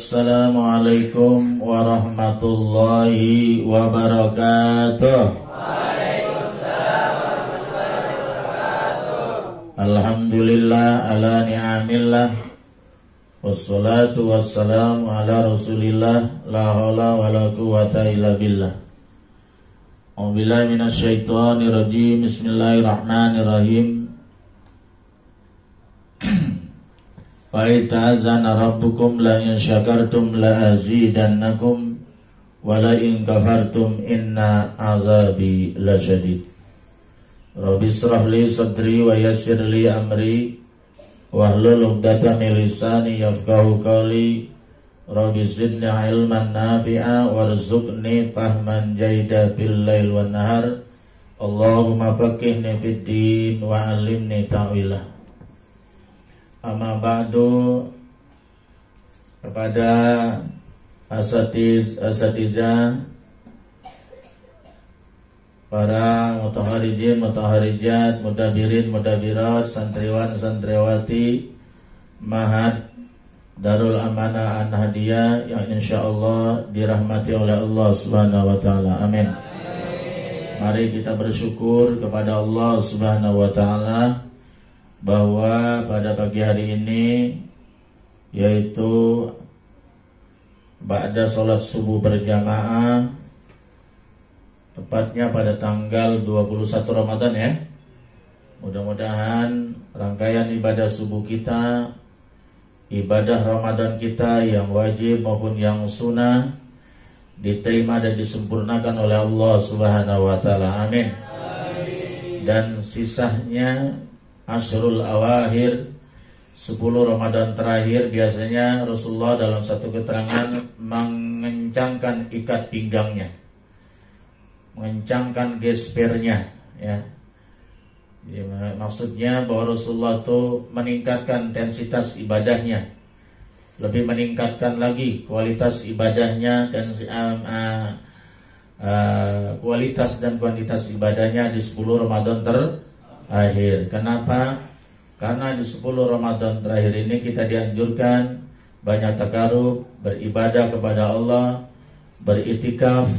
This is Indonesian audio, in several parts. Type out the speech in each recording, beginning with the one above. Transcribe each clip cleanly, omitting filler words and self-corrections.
Assalamualaikum warahmatullahi wabarakatuh. Waalaikumsalam warahmatullahi wabarakatuh. Alhamdulillah ala ni'amillah. Wassalatu wassalamu ala rasulillah. La haula wa la quwata illa billah. A'udzubillahi minasyaitonir rajim. Bismillahirrahmanirrahim. Wa ita'azana rabbukum la in syakartum la azidannakum wa la in kafartum inna azabi lasyadid. Rabbi israh li sadri wa yassir li amri wahlul 'uqdatam min lisani yafqahu qawli. Rabbi zidni ilman nafi'a warzuqni fahman jaida bil lail wan nahar. Allahumma faqihni fid din wa 'allimni ta'wilah. Amma ba'du, kepada asatidzah, para mutaharijin, mutaharijat, mudabirin, mudabirat, santriwan, santriwati Mahad Darul Amanah An-Hadiyah yang insyaallah dirahmati oleh Allah Subhanahu wa taala. Amin. Mari kita bersyukur kepada Allah Subhanahu wa taala bahwa pada pagi hari ini, yaitu ba'da sholat subuh berjamaah, tepatnya pada tanggal 21 Ramadan ya. Mudah-mudahan rangkaian ibadah subuh kita, ibadah Ramadan kita yang wajib maupun yang sunnah, diterima dan disempurnakan oleh Allah Subhanahu wa taala. Amin. Dan sisanya Ashrul Awakhir, 10 Ramadan terakhir, biasanya Rasulullah dalam satu keterangan mengencangkan ikat pinggangnya, mengencangkan gespernya ya. Maksudnya bahwa Rasulullah itu meningkatkan intensitas ibadahnya, lebih meningkatkan lagi kualitas ibadahnya dan kualitas dan kuantitas ibadahnya di 10 Ramadan terakhir. Kenapa? Karena di 10 Ramadan terakhir ini kita dianjurkan banyak takarub, beribadah kepada Allah, beritikaf.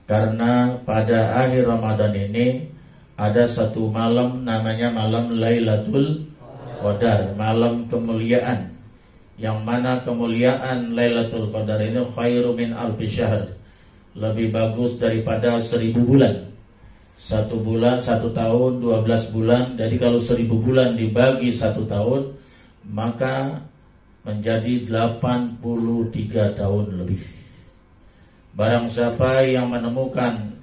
Karena pada akhir Ramadan ini ada satu malam namanya malam Lailatul Qadar, malam kemuliaan, yang mana kemuliaan Lailatul Qadar ini khairu min alfi syahr, lebih bagus daripada 1000 bulan. 1 bulan, 1 tahun, 12 bulan. Jadi kalau 1000 bulan dibagi 1 tahun, maka menjadi 83 tahun lebih. Barang siapa yang menemukan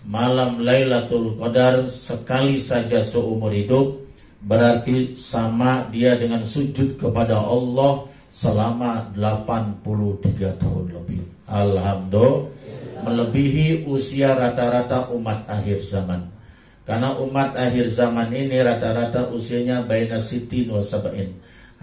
malam Lailatul Qadar sekali saja seumur hidup, berarti sama dia dengan sujud kepada Allah selama 83 tahun lebih. Alhamdulillah, melebihi usia rata-rata umat akhir zaman. Karena umat akhir zaman ini rata-rata usianya baina sittin wa sab'in,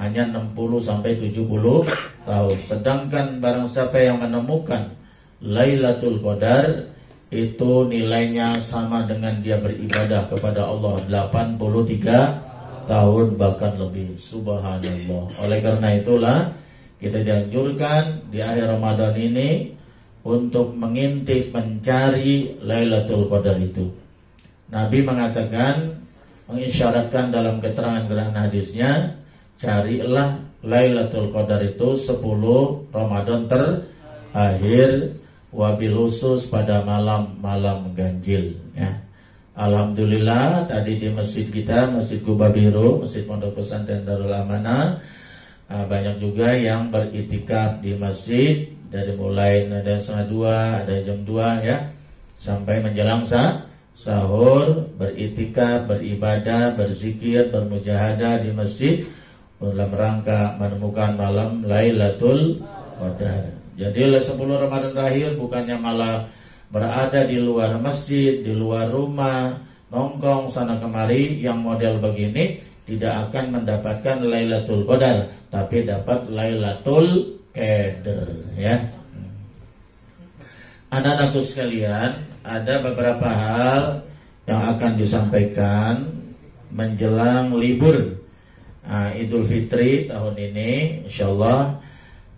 hanya 60 sampai 70 tahun. Sedangkan barang siapa yang menemukan Lailatul Qadar, itu nilainya sama dengan dia beribadah kepada Allah 83 tahun bahkan lebih. Subhanallah. Oleh karena itulah kita dianjurkan di akhir Ramadan ini untuk mengintip, mencari Lailatul Qadar itu. Nabi mengatakan, mengisyaratkan dalam keterangan hadisnya, carilah Lailatul Qadar itu 10 Ramadan terakhir, wabil khusus pada malam-malam ganjil ya. Alhamdulillah tadi di masjid kita, Masjid Quba Biru, Masjid Pondok Pesantren Darul Amanah, banyak juga yang beritikaf di masjid. Dari mulai ada setengah 2, ada jam 2 ya, sampai menjelang sahur, beritikaf, beribadah, berzikir, bermujahadah di masjid dalam rangka menemukan malam Lailatul Qadar. Jadi 10 Ramadan terakhir bukannya malah berada di luar masjid, di luar rumah, nongkrong sana kemari, yang model begini tidak akan mendapatkan Lailatul Qadar, tapi dapat Lailatul Qadar ya. Anak-anakku sekalian, ada beberapa hal yang akan disampaikan menjelang libur Idul Fitri tahun ini, insyaallah.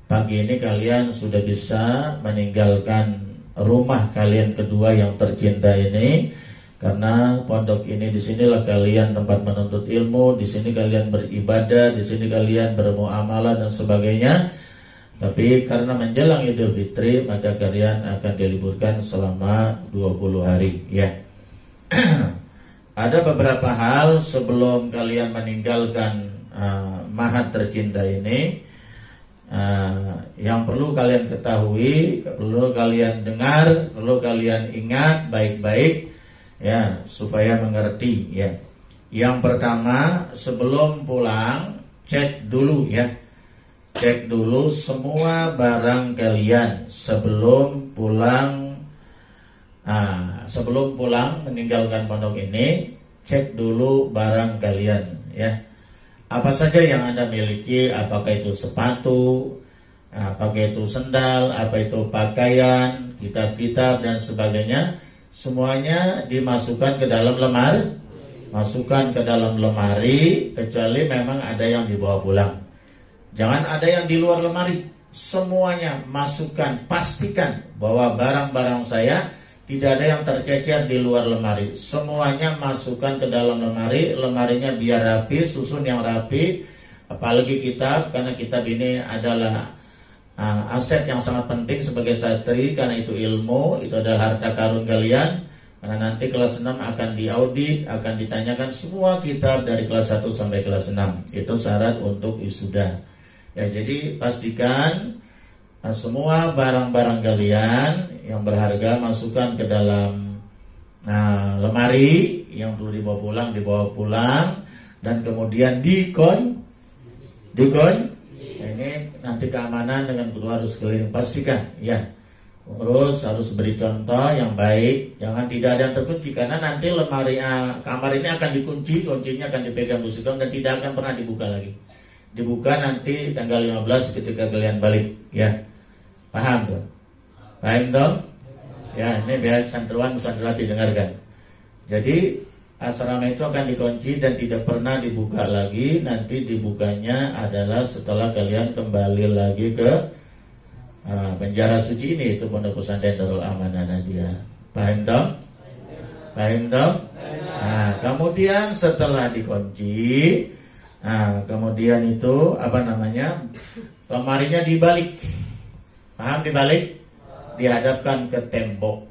pagi ini kalian sudah bisa meninggalkan rumah kalian kedua yang tercinta ini, karena pondok ini di sinilah kalian tempat menuntut ilmu, di sini kalian beribadah, di sini kalian bermuamalah dan sebagainya. Tapi karena menjelang Idul Fitri, maka kalian akan diliburkan selama 20 hari ya. Ada beberapa hal sebelum kalian meninggalkan mahat tercinta ini yang perlu kalian ketahui, perlu kalian dengar, perlu kalian ingat baik-baik ya, supaya mengerti ya. Yang pertama, sebelum pulang cek dulu ya. Cek dulu semua barang kalian sebelum pulang. Sebelum pulang meninggalkan pondok ini, cek dulu barang kalian ya. Apa saja yang Anda miliki, apakah itu sepatu, apakah itu sendal, apa itu pakaian, kitab-kitab dan sebagainya, semuanya dimasukkan ke dalam lemari. Masukkan ke dalam lemari, kecuali memang ada yang dibawa pulang. Jangan ada yang di luar lemari. Semuanya masukkan, pastikan bahwa barang-barang saya tidak ada yang tercecer di luar lemari. Semuanya masukkan ke dalam lemari. Lemarinya biar rapi, susun yang rapi. Apalagi kitab, karena kitab ini adalah aset yang sangat penting sebagai santri, karena itu ilmu, itu adalah harta karun kalian. Karena nanti kelas 6 akan diaudit, akan ditanyakan semua kitab dari kelas 1 sampai kelas 6. Itu syarat untuk wisuda. Ya, jadi pastikan semua barang-barang kalian yang berharga masukkan ke dalam lemari. Yang perlu dibawa pulang, dan kemudian dikon. Ini nanti keamanan dengan guru harus keliling, pastikan ya. Terus harus beri contoh yang baik, jangan tidak ada yang terkunci, karena nanti lemari kamar ini akan dikunci, kuncinya akan dipegang musikam dan tidak akan pernah dibuka lagi. Dibuka nanti tanggal 15 ketika kalian balik ya. Paham tuh? Paham tuh? Ya, ini biar santriwan santriwati dengarkan. Jadi asrama itu akan dikunci dan tidak pernah dibuka lagi. Nanti dibukanya adalah setelah kalian kembali lagi ke penjara suci ini, itu Pondok Pesantren Darul Amanah Nadia. Paham toh? Paham toh? Nah, kemudian setelah dikunci, kemudian itu lemarinya dibalik. Paham dibalik? Dihadapkan ke tembok.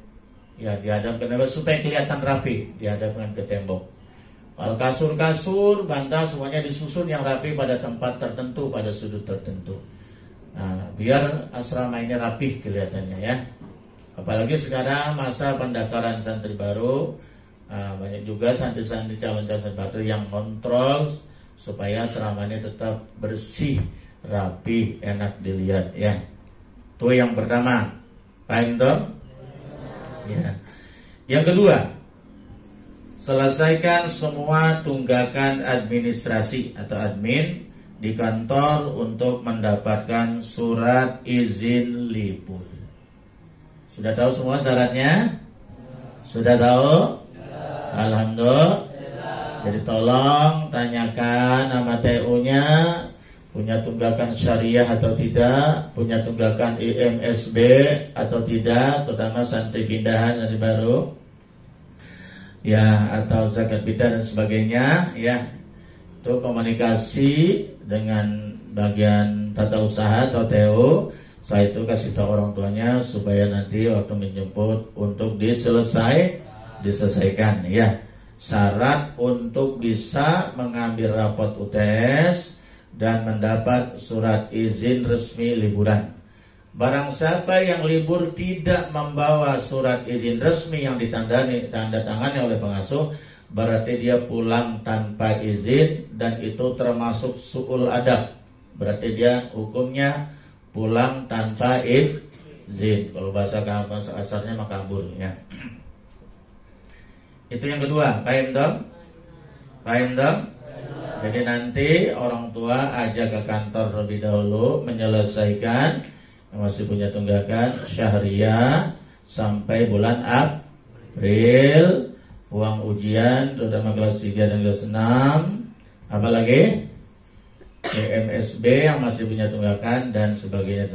Ya, dihadapkan ke tembok supaya kelihatan rapi, dihadapkan ke tembok. Kalau kasur-kasur, bantal semuanya disusun yang rapi pada tempat tertentu, pada sudut tertentu. Nah, biar asrama ini rapih kelihatannya ya. Apalagi sekarang masa pendaftaran santri baru, banyak juga santri-santri calon-calon santri baru yang kontrol supaya asrama ini tetap bersih, rapi, enak dilihat ya. Itu yang pertama. Paham toh? Ya. Yang kedua, selesaikan semua tunggakan administrasi atau admin di kantor untuk mendapatkan surat izin libur. Sudah tahu semua syaratnya? Sudah tahu? Alhamdulillah. Jadi tolong tanyakan nama TU-nya, punya tunggakan syariah atau tidak, punya tunggakan IMSB atau tidak, terutama santri pindahan dari baru, ya, atau zakat fitrah dan sebagainya, ya. Itu komunikasi dengan bagian tata usaha atau TU. Setelah itu kasih tahu orang tuanya supaya nanti waktu menjemput untuk diselesaikan, ya. Syarat untuk bisa mengambil rapot UTS dan mendapat surat izin resmi liburan. Barang siapa yang libur tidak membawa surat izin resmi yang tanda tangani oleh pengasuh, berarti dia pulang tanpa izin, dan itu termasuk su'ul adab. Berarti dia hukumnya pulang tanpa izin. Kalau bahasa kasarnya maka kabur ya. Itu yang kedua. Paham dong? Paham dong? Jadi nanti orang tua ajak ke kantor lebih dahulu menyelesaikan yang masih punya tunggakan syahriah sampai bulan April, uang ujian terutama kelas 3 dan kelas 6. Apa lagi? MSB yang masih punya tunggakan dan sebagainya.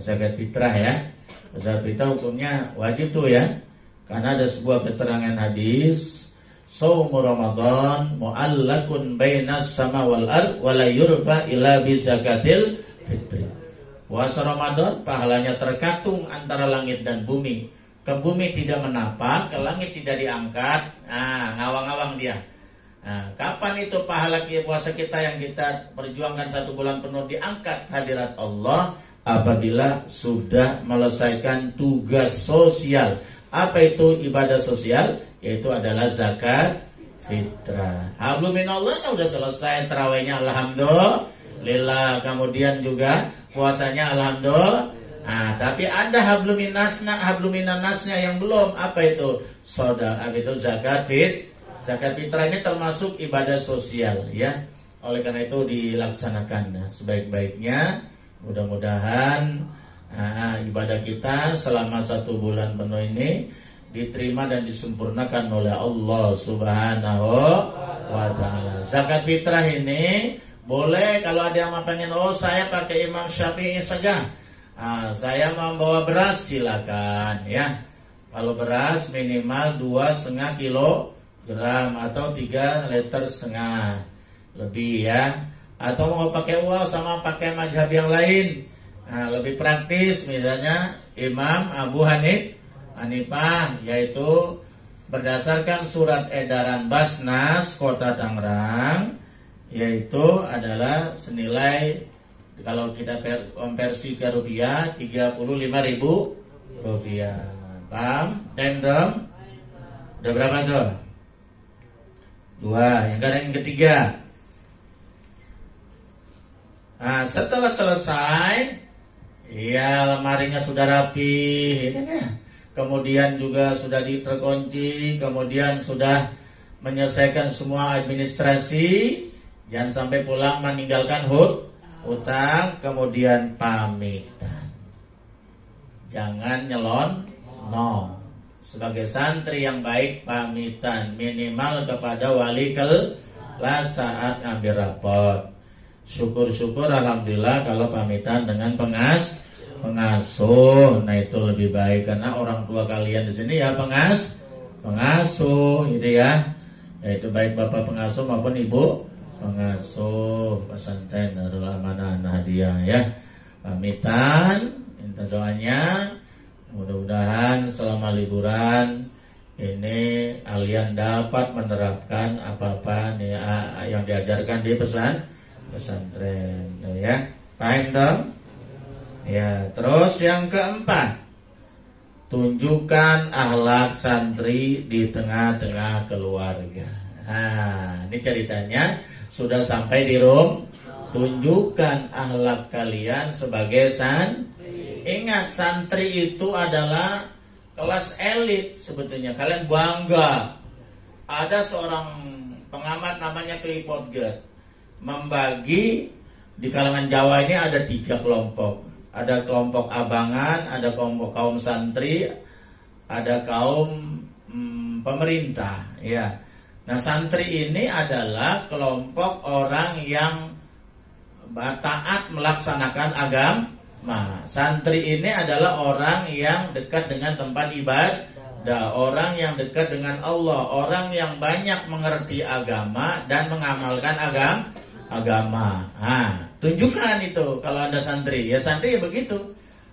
Zakat fitrah ya. Zakat fitrah hukumnya wajib tuh ya. Karena ada sebuah keterangan hadis, Shaumu Ramadan mu'allakun bainas sama wal ard wa la yurfa illa bi zakatil fitri. Puasa Ramadan pahalanya tergantung antara langit dan bumi. Ke bumi tidak menapak, ke langit tidak diangkat. Ngawang-ngawang dia. Kapan itu pahala puasa kita yang kita perjuangkan 1 bulan penuh diangkat hadirat Allah? Apabila sudah melesaikan tugas sosial. Apa itu ibadah sosial? Yaitu adalah zakat fitrah. Hablum minallah udah selesai terawihnya alhamdulillah. Kemudian juga puasanya alhamdulillah. Tapi ada hablum minan nasnya yang belum. Apa itu? Itu zakat fitrah ini termasuk ibadah sosial ya. Oleh karena itu dilaksanakan sebaik-baiknya. Mudah-mudahan ibadah kita selama 1 bulan penuh ini diterima dan disempurnakan oleh Allah Subhanahu wa ta'ala. Zakat fitrah ini boleh kalau ada yang pengen, saya pakai Imam Syafi'i saja. Saya mau bawa beras, silakan ya. Kalau beras minimal 2,5 kilogram atau 3,5 liter lebih ya. Atau mau pakai uang sama pakai mazhab yang lain, lebih praktis, misalnya Imam Abu Hanifah, yaitu berdasarkan surat edaran Basnas Kota Tangerang, yaitu adalah senilai kalau kita konversi ke rupiah 35.000 rupiah. Paham? Tem? Udah berapa tuh? 2. Yang ketiga. Setelah selesai, ya lemarinya sudah rapi, kemudian juga sudah terkunci, kemudian sudah menyelesaikan semua administrasi, jangan sampai pulang meninggalkan hutang, kemudian pamitan. Jangan nyelonong. Sebagai santri yang baik pamitan minimal kepada wali kelas saat ngambil rapot. Syukur-syukur alhamdulillah kalau pamitan dengan pengasuh. Nah itu lebih baik karena orang tua kalian di sini ya pengasuh gitu ya. Yaitu baik bapak pengasuh maupun ibu pengasuh pesantren Darul Amanah Nahdiyah ya. Pamitan, minta doanya. Mudah-mudahan selama liburan ini kalian dapat menerapkan apa-apa yang diajarkan di pesantren ya. Paham toh? Ya, terus yang keempat, tunjukkan akhlak santri di tengah-tengah keluarga. Ini ceritanya sudah sampai di Rom. Tunjukkan akhlak kalian sebagai santri. Ingat, santri itu adalah kelas elit sebetulnya. Kalian bangga. Ada seorang pengamat namanya Clifford Geertz membagi di kalangan Jawa ini ada 3 kelompok. Ada kelompok abangan, ada kelompok kaum santri, ada kaum pemerintah. Ya. Nah, santri ini adalah kelompok orang yang taat melaksanakan agama. Santri ini adalah orang yang dekat dengan tempat ibadah, orang yang dekat dengan Allah, orang yang banyak mengerti agama dan mengamalkan agama. Tunjukkan itu kalau Anda santri. Ya santri ya begitu.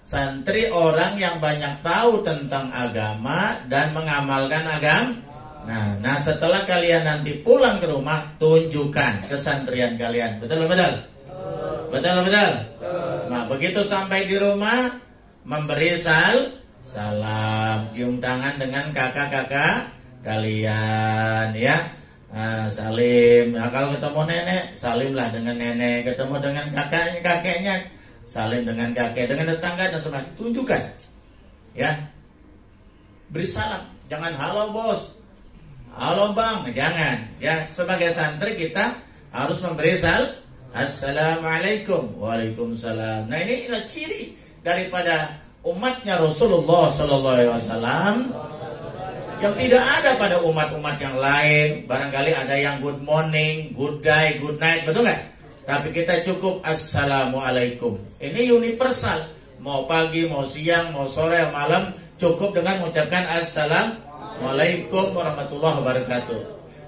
Santri orang yang banyak tahu tentang agama dan mengamalkan agama. Nah, setelah kalian nanti pulang ke rumah, tunjukkan kesantrian kalian. Betul. Betul. Nah, begitu sampai di rumah, memberi salam, cium tangan dengan kakak-kakak kalian ya. Salim. Nah, kalau ketemu nenek, salimlah dengan nenek. Ketemu dengan kakeknya, salim dengan kakek. Dengan tetangga dan sebagainya. Tunjukkan, ya. Beri salam. Jangan halo bos, halo bang, jangan. Ya, sebagai santri kita harus memberi Assalamualaikum, waalaikumsalam. Nah, ini adalah ciri daripada umatnya Rasulullah Sallallahu Alaihi Wasallam. Yang tidak ada pada umat-umat yang lain. Barangkali ada yang good morning, good day, good night, betul nggak? Tapi kita cukup assalamualaikum. Ini universal. Mau pagi, mau siang, mau sore, malam, cukup dengan mengucapkan assalamualaikum warahmatullahi wabarakatuh.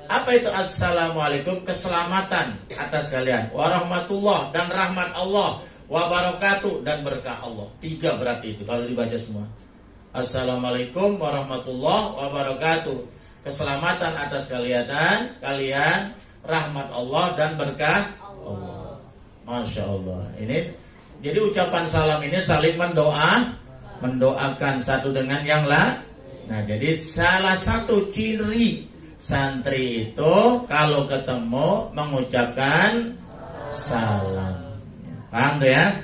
Apa itu assalamualaikum? Keselamatan atas kalian. Warahmatullah dan rahmat Allah. Wabarakatuh dan berkah Allah. 3 berarti itu kalau dibaca semua. Assalamualaikum warahmatullahi wabarakatuh. Keselamatan atas kalian, rahmat Allah dan berkah Allah. Masya Allah. Ini jadi ucapan salam ini saling mendoakan satu dengan yang lain. Nah, jadi salah satu ciri santri itu kalau ketemu mengucapkan salam. Paham tuh ya?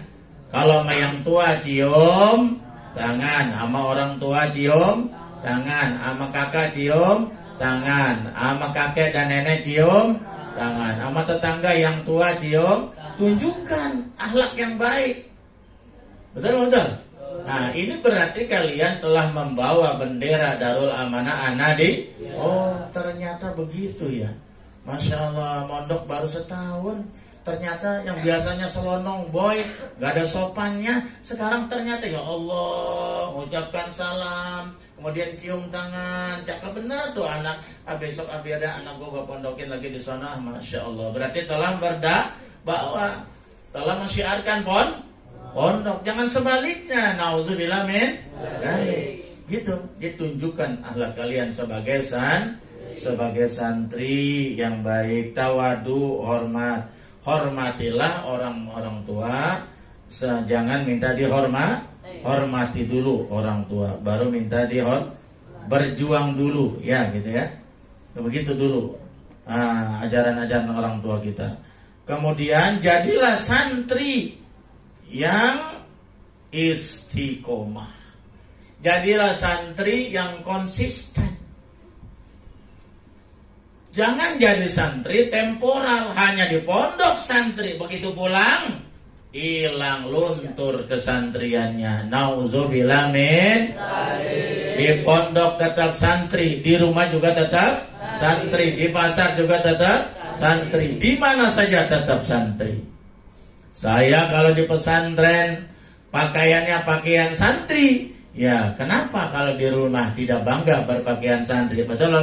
Kalau sama yang tua cium tangan, sama orang tua cium tangan, sama kakak cium tangan, sama kakek dan nenek cium tangan, sama tetangga yang tua cium. Tunjukkan akhlak yang baik. Betul? Nah, ini berarti kalian telah membawa bendera Darul Amanah Anadi. Oh, ternyata begitu ya. Masya Allah, mondok baru setahun. Ternyata yang biasanya selonong boy, gak ada sopannya. Sekarang ternyata ya Allah, mengucapkan salam, kemudian cium tangan. Cakep benar tuh anak. Besok ada anak gue pondokin lagi di sana. Masya Allah, berarti telah bahwa telah mensyiarkan pondok. Jangan sebaliknya. Nauzubillah min dzalik. Gitu, ditunjukkan akhlak kalian sebagai santri yang baik, tawadu, hormat. Hormatilah orang-orang tua. Jangan minta hormati dulu orang tua, baru minta berjuang dulu, ya gitu ya. Begitu dulu ajaran-ajaran orang tua kita. Kemudian jadilah santri yang istiqomah. Jadilah santri yang konsisten. Jangan jadi santri temporal, hanya di pondok santri, begitu pulang hilang luntur kesantriannya. Nauzubillah min. Di pondok tetap santri, di rumah juga tetap santri, di pasar juga tetap santri, di mana saja tetap santri. Saya kalau di pesantren pakaiannya pakaian santri, ya kenapa kalau di rumah tidak bangga berpakaian santri? Betul?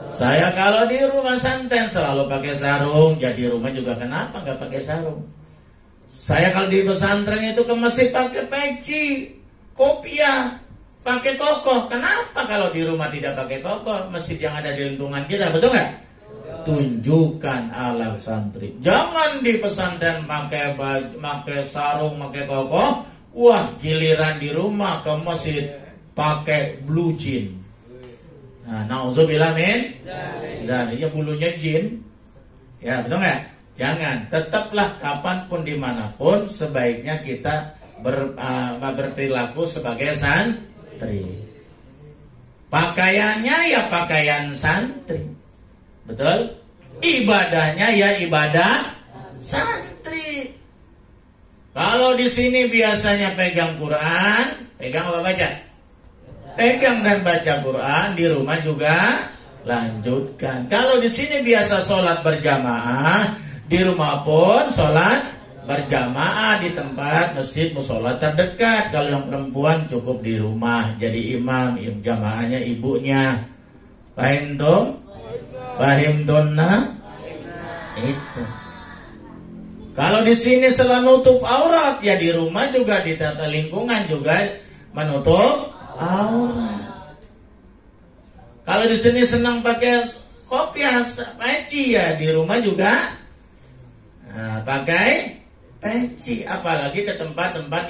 Saya kalau di rumah santen selalu pakai sarung, jadi rumah juga kenapa nggak pakai sarung? Saya kalau di pesantren itu ke masjid pakai peci, kopiah, pakai koko. Kenapa kalau di rumah tidak pakai koko? Masjid yang ada di lingkungan kita, betul nggak? Tunjukkan alat santri. Jangan di pesantren pakai baju, pakai sarung, pakai koko. Wah, giliran di rumah ke masjid pakai blue jean. Nah, nauzubillah min. Dan dia bulunya jin. Ya, betul nggak? Jangan. Tetaplah kapanpun dimanapun sebaiknya kita berperilaku sebagai santri. Pakaiannya ya pakaian santri. Betul? Ibadahnya ya ibadah santri. Kalau di sini biasanya pegang Quran, pegang apa baca? Pegang dan baca Quran, di rumah juga lanjutkan. Kalau di sini biasa sholat berjamaah, di rumah pun sholat berjamaah di tempat masjid musola terdekat. Kalau yang perempuan cukup di rumah jadi imam jamaahnya ibunya. Paham dong? Paham donna? Itu. Kalau di sini selalu nutup aurat, ya di rumah juga di tata lingkungan juga menutup aurat. Kalau di sini senang pakai kopiah, peci, ya di rumah juga pakai peci. Apalagi ke tempat-tempat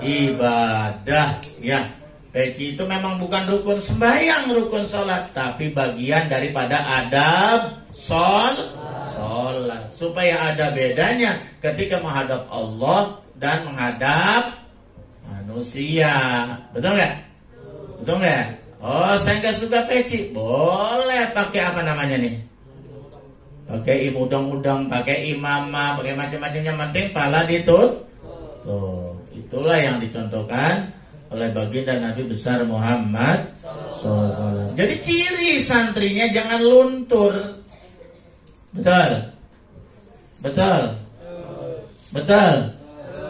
ibadah, ya. Peci itu memang bukan rukun sembahyang, rukun sholat, tapi bagian daripada adab sholat. Supaya ada bedanya ketika menghadap Allah dan menghadap manusia. Betul nggak? Betul nggak? Oh, saya nggak suka peci. Boleh pakai apa namanya nih? Pakai udang-udang, pakai imamah, pakai macam-macamnya. Penting pala ditutup. Tuh, itulah yang dicontohkan oleh baginda Nabi besar Muhammad SAW. Jadi ciri santrinya jangan luntur. Betul. Betul. Betul.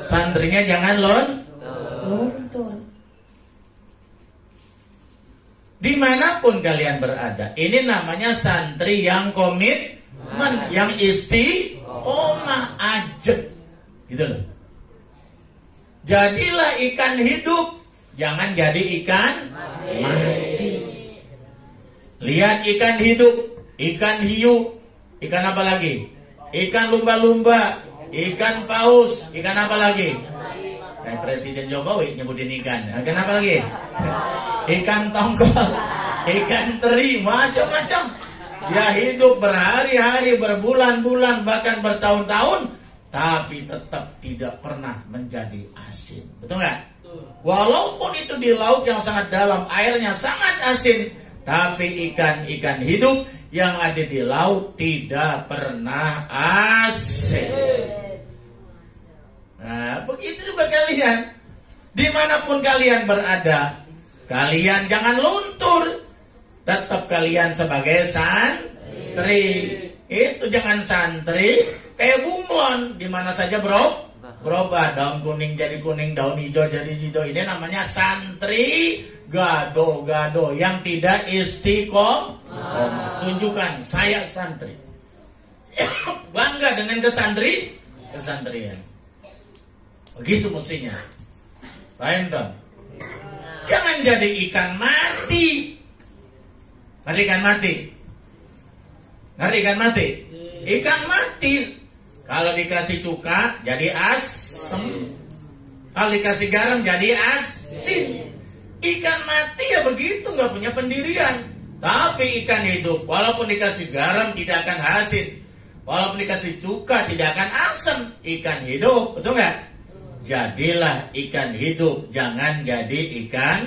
Santrinya jangan luntur. Dimanapun kalian berada, ini namanya santri yang komitmen, yang istiqomah aja, gitu loh. Jadilah ikan hidup, jangan jadi ikan mati. Lihat ikan hidup, ikan hiu, ikan apa lagi? Ikan lumba-lumba, ikan paus, ikan apa lagi? Kayak Presiden Jokowi nyebutin ikan. Ikan apa lagi? Ikan tongkol, ikan teri, macam-macam. Dia hidup berhari-hari, berbulan-bulan, bahkan bertahun-tahun, tapi tetap tidak pernah menjadi asin. Betul nggak? Walaupun itu di laut yang sangat dalam, airnya sangat asin, tapi ikan-ikan hidup yang ada di laut tidak pernah asin. Nah, begitu juga kalian. Dimanapun kalian berada, kalian jangan luntur. Tetap kalian sebagai santri. Itu jangan santri kayak bunglon, di mana saja berubah. Daun kuning jadi kuning, daun hijau jadi hijau. Ini namanya santri gado-gado yang tidak istiqomah. Tunjukkan saya santri. Bangga dengan kesantrian. Begitu mestinya. Paham toh? Jangan jadi ikan mati. Ngerti ikan mati? Ngerti ikan mati? Ikan mati kalau dikasih cuka jadi asem. Kalau dikasih garam jadi asin. Ikan mati ya begitu, nggak punya pendirian. Tapi ikan hidup, walaupun dikasih garam tidak akan asin, walaupun dikasih cuka tidak akan asam. Ikan hidup, betul nggak? Jadilah ikan hidup, jangan jadi ikan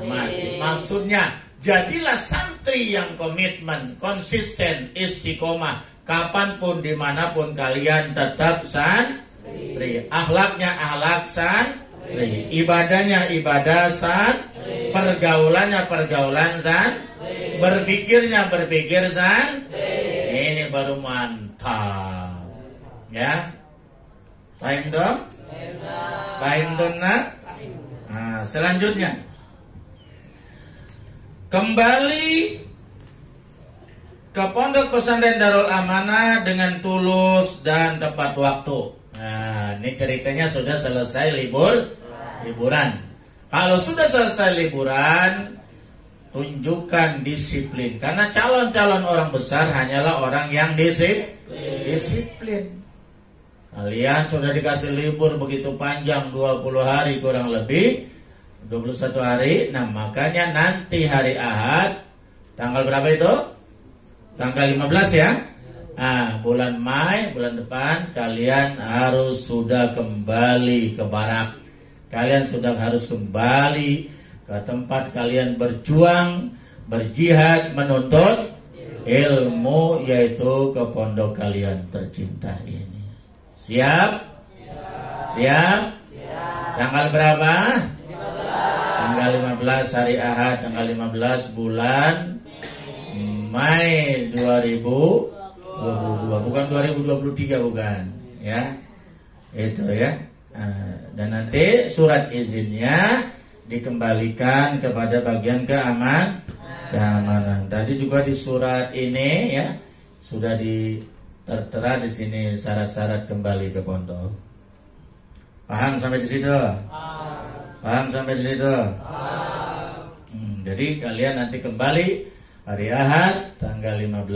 mati. Maksudnya, jadilah santri yang komitmen, konsisten, istiqomah. Kapanpun, dimanapun kalian tetap santri. Akhlaknya akhlak santri. Ibadahnya ibadah santri. Pergaulannya pergaulan santri. Berpikirnya berpikir santri. Ini baru mantap. Ya, paham dong? Paham dong nak? Nah, selanjutnya kembali ke Pondok Pesantren Darul Amanah dengan tulus dan tepat waktu. Nah, ini ceritanya sudah selesai liburan. Kalau sudah selesai liburan, tunjukkan disiplin. Karena calon-calon orang besar hanyalah orang yang disiplin. Kalian sudah dikasih libur begitu panjang, 20 hari kurang lebih, 21 hari. Nah, makanya nanti hari Ahad, tanggal berapa itu? Tanggal 15 ya. Nah, bulan Mei, bulan depan, kalian harus sudah kembali ke barak. Kalian sudah harus kembali ke tempat kalian berjuang, berjihad, menuntut ilmu, yaitu ke pondok kalian tercinta ini. Siap? Siap? Tanggal berapa? 15. Tanggal 15 hari Ahad, tanggal 15 bulan Mei 2022, bukan 2023, bukan ya. Itu ya. Dan nanti surat izinnya dikembalikan kepada bagian keamanan. Tadi juga di surat ini ya sudah tertera di sini syarat-syarat kembali ke pondok. Paham sampai di situ? Paham sampai di situ? Jadi kalian nanti kembali hari Ahad tanggal 15.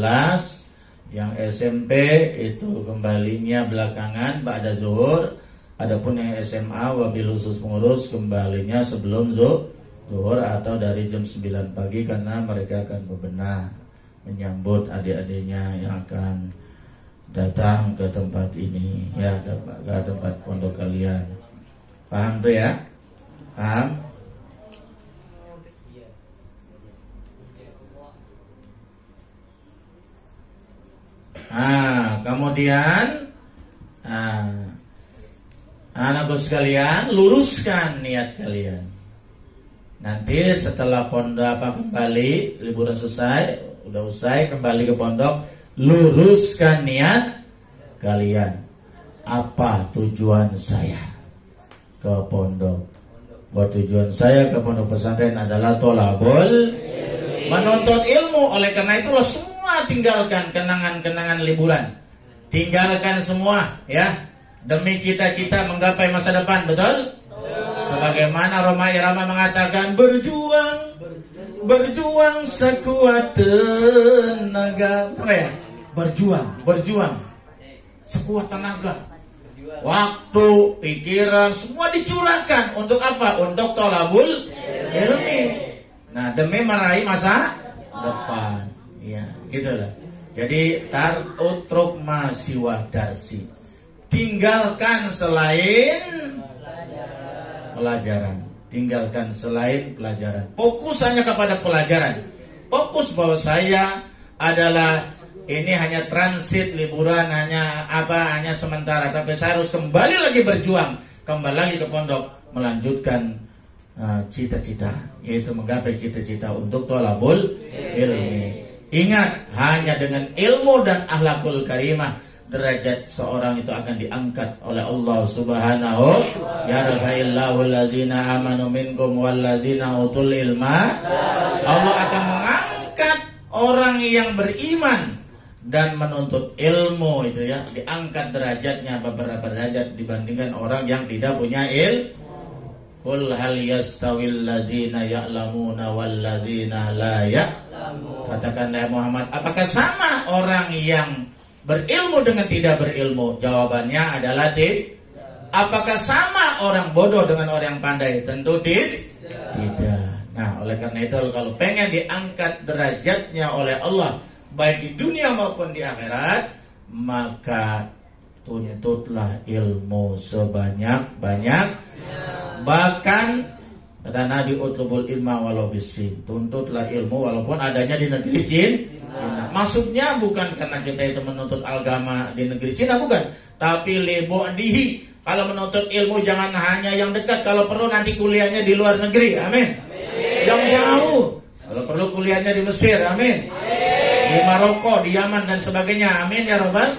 Yang SMP itu kembalinya belakangan ba'da zuhur. Adapun yang SMA wabil khusus pengurus kembalinya sebelum zuhur atau dari jam 9 pagi, karena mereka akan bebenah menyambut adik-adiknya yang akan datang ke tempat ini ya, ke tempat pondok kalian. Paham tuh ya? Paham? Kemudian anakku sekalian, luruskan niat kalian. Nanti setelah pondok kembali, liburan selesai, udah usai kembali ke pondok, luruskan niat kalian, apa tujuan saya ke pondok? Tujuan saya ke pondok pesantren adalah tolabul, menuntut ilmu. Oleh karena itulah semua tinggalkan kenangan-kenangan liburan, tinggalkan semua ya, demi cita-cita menggapai masa depan. Betul? Sebagaimana Roma Irama mengatakan, berjuang sekuat tenaga. Apa ya? Berjuang sekuat tenaga. Waktu, pikiran, semua dicurahkan untuk apa? Untuk tolabul ilmi. Nah, demi meraih masa depan. Ya, gitulah. Jadi utruk masiwa darsi. Tinggalkan selain pelajaran. Tinggalkan selain pelajaran. Fokus hanya kepada pelajaran. Fokus bahwa saya adalah ini hanya transit liburan, hanya sementara, tapi saya harus kembali lagi berjuang, kembali lagi ke pondok, melanjutkan cita-cita, yaitu menggapai cita-cita untuk tolabul ilmi. Ingat, hanya dengan ilmu dan akhlakul karimah derajat seorang itu akan diangkat oleh Allah Subhanahu. Ya rafa'illahu allazina amanu minkum wallazina utul ilma. Allah akan mengangkat orang yang beriman dan menuntut ilmu itu ya, diangkat derajatnya beberapa derajat dibandingkan orang yang tidak punya ilmu. Qul hal yastawil ladzina ya'lamuna wal ladzina la ya'lamun. Katakanlah Muhammad, apakah sama orang yang berilmu dengan tidak berilmu? Jawabannya adalah tidak. Apakah sama orang bodoh dengan orang yang pandai? Tentu tidak. Nah, oleh karena itu kalau pengen diangkat derajatnya oleh Allah baik di dunia maupun di akhirat, maka tuntutlah ilmu sebanyak-banyak. Bahkan kata Nabi, utlubul ilma walau bisin, tuntutlah ilmu walaupun adanya di negeri Cina. Maksudnya bukan karena kita itu menuntut agama di negeri Cina, bukan, tapi lebo dihi. Kalau menuntut ilmu jangan hanya yang dekat, kalau perlu nanti kuliahnya di luar negeri, amin. Yang jauh, kalau perlu kuliahnya di Mesir, amin. Di Maroko, di Yaman dan sebagainya, amin ya Rabbal.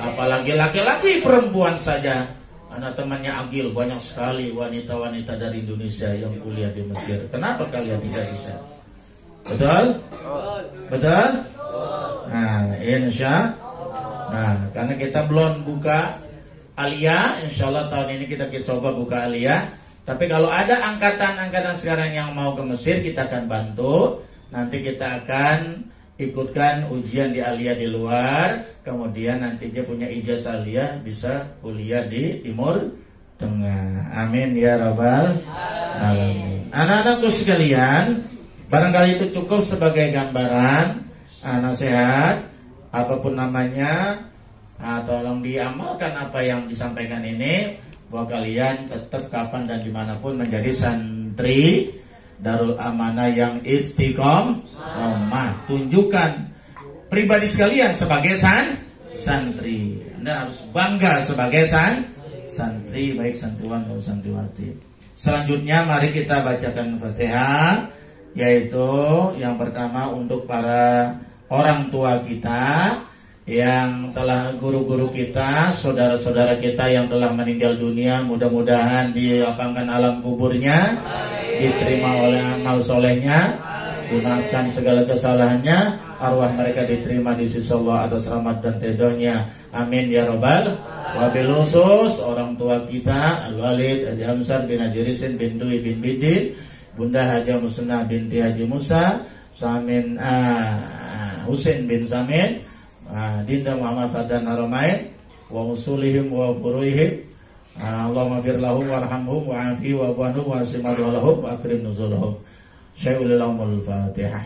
Apalagi laki-laki, perempuan saja. Anak temannya Agil, banyak sekali wanita-wanita dari Indonesia yang kuliah di Mesir. Kenapa kalian tidak bisa? Betul? Betul? Nah, insya. Nah, karena kita belum buka Aliyah, insya Allah tahun ini kita coba buka Aliyah. Tapi kalau ada angkatan-angkatan sekarang yang mau ke Mesir, kita akan bantu. Nanti kita akan ikutkan ujian di Aliyah di luar, kemudian nanti dia punya ijazah Aliyah, bisa kuliah di Timur Tengah. Amin ya Rabbal alamin. Anak-anakku sekalian, barangkali itu cukup sebagai gambaran, nasihat, apapun namanya, tolong diamalkan apa yang disampaikan ini, bahwa kalian tetap kapan dan dimanapun menjadi santri Darul Amanah yang istiqomah. Tunjukkan pribadi sekalian sebagai santri. Anda harus bangga sebagai santri, baik santriwan maupun santriwati. Selanjutnya mari kita bacakan Fatihah, yaitu yang pertama untuk para orang tua kita yang telah, guru-guru kita, saudara-saudara kita yang telah meninggal dunia, mudah-mudahan dilapangkan alam kuburnya, diterima oleh amal solehnya, dimaafkan segala kesalahannya, arwah mereka diterima di sisi Allah atas rahmat dan ridhonya, amin ya Rabbal. Wabil khusus orang tua kita Al-Walid Haji Hamzah bin Haji Risin bin Dwi bin Bidin, Bunda Haji Musnah binti Haji Musa, Samin Husin bin Samin, Dinda Muhammad Fadan Haramain, wa usulihim wa furuihim. Allahumma fir lahum warhamhum wa'afi wa'fuanhum wa'asimadhu lahum wa akrim nuzulahum. Syai'ulilahumul Fatihah.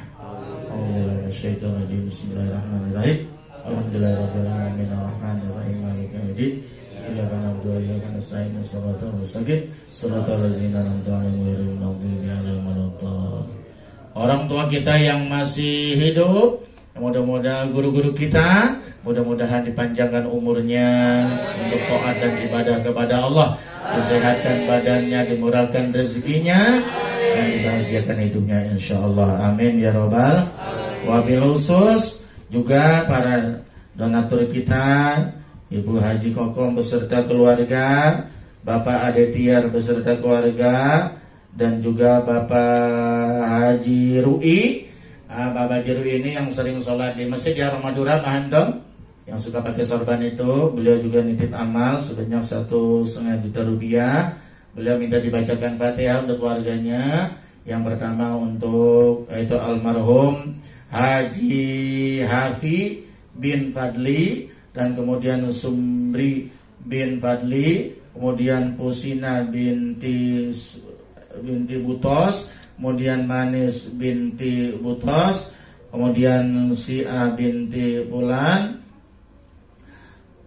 Alhamdulillahirrahmanirrahim. Bismillahirrahmanirrahim. Alhamdulillahirrahmanirrahim. Ar-Rahmanirrahim. Maliki yaumiddin. Iyyaka na'budu wa iyyaka nasta'in. Shiratal mustaqim. Shiratal ladzina an'amta 'alaihim ghairil maghdubi 'alaihim waladdallin. Orang tua kita yang masih hidup, mudah-mudahan guru-guru kita, mudah-mudahan dipanjangkan umurnya untuk taat dan ibadah kepada Allah, disehatkan badannya, dimurahkan rezekinya, dan dibahagiakan hidupnya insyaallah. Amin ya Rabbal. Wabil khusus juga para donatur kita, Ibu Haji Kokom beserta keluarga, Bapak Ade Tiar beserta keluarga, dan juga Bapak Haji Rui. Bapak Haji Rui ini yang sering sholat di Masjid Haram Madura, Pak Anton, yang suka pakai sorban itu. Beliau juga nitip amal sebanyak 1,5 juta rupiah. Beliau minta dibacakan Fatihah untuk keluarganya. Yang pertama untuk itu almarhum Haji Hafi bin Fadli, dan kemudian Sumri bin Fadli, kemudian Pusina binti Butos, kemudian Manis binti Butos, kemudian Si'a binti Bulan.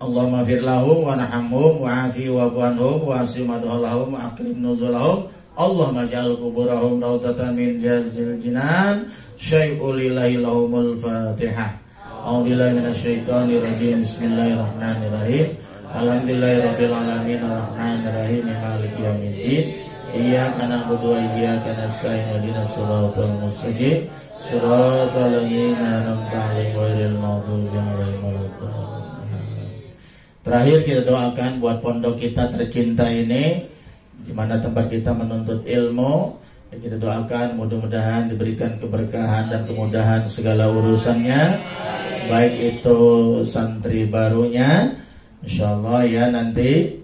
Allahumma fir lahum wa nahamhum wa afi wa anhum wa asimadhum wa akrim nuzulahum. Allahumma ja'al kuburahum raudatan min jazil jinan. Syai'ulillahi lahumul fatihah. A'udzubillahi minasyaitonir rajim. Bismillahirrahmanirrahim. Alhamdulillahirabbil alamin arrahmanir rahim maliki yaumiddin. Iyyaka na'budu wa iyyaka nasta'in ihdinas siratal mustaqim. Siratal ladzina an'amta 'alaihim ghairil maghdubi 'alaihim waladdallin. Terakhir kita doakan buat pondok kita tercinta ini, di mana tempat kita menuntut ilmu. Kita doakan mudah-mudahan diberikan keberkahan dan kemudahan segala urusannya, baik itu santri barunya, insyaallah ya nanti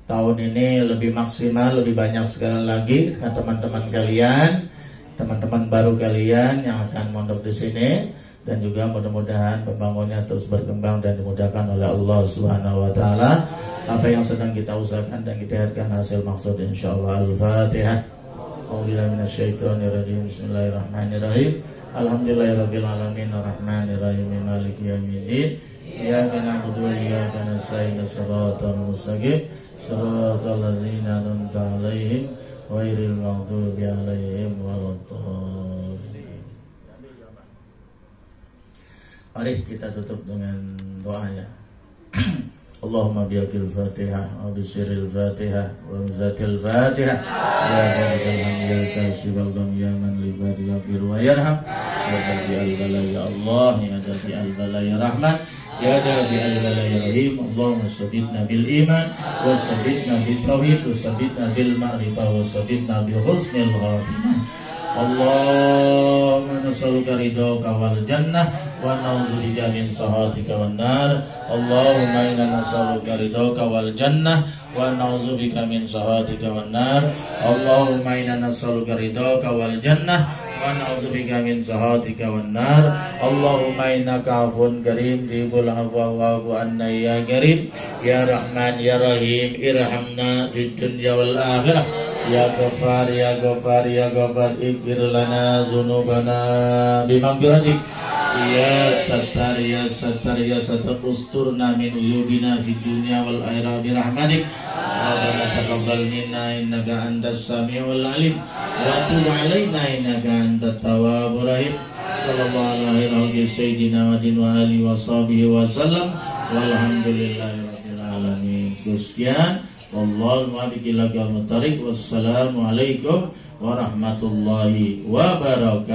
tahun ini lebih maksimal, lebih banyak sekali lagi dengan teman-teman kalian, teman-teman baru kalian yang akan mondok di sini, dan juga mudah-mudahan pembangunnya terus berkembang dan dimudahkan oleh Allah Subhanahu wa taala. Apa yang sedang kita usahakan dan kita harapkan hasil maksud insyaallah. Al-Fatihah. A'udzubillahi minasyaitonir rajim. Bismillahirrahmanirrahim. Alhamdulillahirabbil alamin arrahmanir rahim maliki yaumiddin. Iyyaka na'budu wa iyyaka nasta'in shiratal mustaqim. Shiratal ladzina an'amta 'alaihim ghairil maghdubi 'alaihim waladdallin. Mari kita tutup dengan doa ya. Allahumma biaqil Fatihah wa bisiril Fatihah wa zatil Fatihah ya Rabbal ya kasibal gham ya man li ibadi yaqir wa yarham ya dafi al bala ya Allah ya dafi al bala ya rahman ya dafi al bala ya rahim. Allahumma sabbitna bil iman wa sabbitna bit tauhid wa sabbitna bil ma'rifah wa sabbitna bi husnil khatimah. Allahumma nas'aluka ridhaka wal jannah wa na'udzubika min sakhatika wan nar. Allahumma inna nas'aluka ridhaka wal jannah wa na'udzubika min sakhatika wan nar. Allahumma inna nas'aluka ridhaka wal jannah wa na'udzubika min sakhatika wan nar. Allahumma innaka 'afuwun karim tuhibbul 'afwa fa'fu 'anna ya karim ya rahman ya rahim irhamna fid dunya wal akhirah. Ya Ghafar, Ya Ghafar, Ya Ghafar, ighfir lana dzunubana bimaghfiratik. Ya Sattar, Ya Sattar, Ya Sattar, usturna min uyubina fid dunya wal akhirah bi rahmatik. Rabbana taqabbal minna innaka antas samiul alim wa tub 'alaina innaka antat tawwabur rahim. Sallallahu alaihi sayyidina wa alihi wa sahbihi wa sallam. Walhamdulillahi rabbil alamin. Sekian. Wallahu a'lam. Wassalamualaikum warahmatullahi wabarakatuh.